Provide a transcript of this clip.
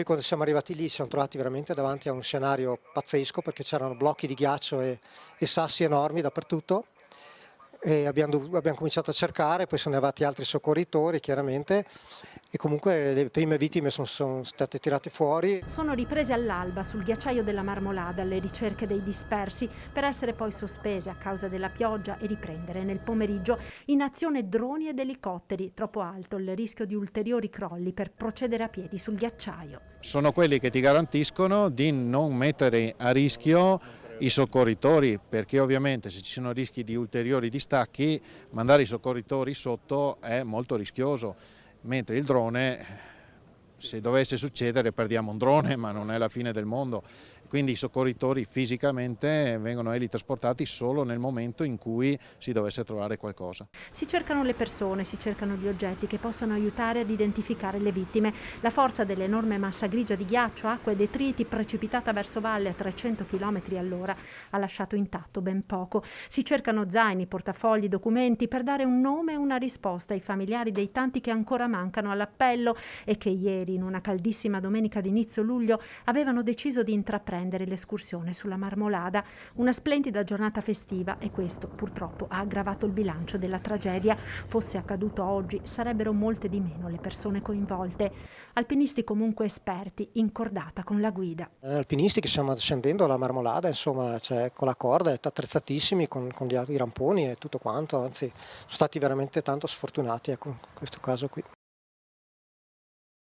quando siamo arrivati lì ci siamo trovati veramente davanti a un scenario pazzesco perché c'erano blocchi di ghiaccio e sassi enormi dappertutto. E abbiamo cominciato a cercare, poi sono arrivati altri soccorritori chiaramente e comunque le prime vittime sono state tirate fuori. Sono riprese all'alba sul ghiacciaio della Marmolada alle ricerche dei dispersi per essere poi sospese a causa della pioggia e riprendere nel pomeriggio in azione droni ed elicotteri, troppo alto il rischio di ulteriori crolli per procedere a piedi sul ghiacciaio. Sono quelli che ti garantiscono di non mettere a rischio i soccorritori, perché ovviamente se ci sono rischi di ulteriori distacchi mandare i soccorritori sotto è molto rischioso, mentre il drone, se dovesse succedere perdiamo un drone, ma non è la fine del mondo. Quindi i soccorritori fisicamente vengono trasportati solo nel momento in cui si dovesse trovare qualcosa. Si cercano le persone, si cercano gli oggetti che possono aiutare ad identificare le vittime. La forza dell'enorme massa grigia di ghiaccio, acqua e detriti precipitata verso valle a 300 km all'ora ha lasciato intatto ben poco. Si cercano zaini, portafogli, documenti per dare un nome e una risposta ai familiari dei tanti che ancora mancano all'appello e che ieri, in una caldissima domenica di inizio luglio, avevano deciso di intraprendere l'escursione sulla Marmolada. Una splendida giornata festiva e questo purtroppo ha aggravato il bilancio della tragedia. Fosse accaduto oggi sarebbero molte di meno le persone coinvolte. Alpinisti comunque esperti, in cordata con la guida. Alpinisti che stiamo scendendo alla Marmolada, insomma, cioè, con la corda, attrezzatissimi con i ramponi e tutto quanto, anzi sono stati veramente tanto sfortunati, ecco, in questo caso qui.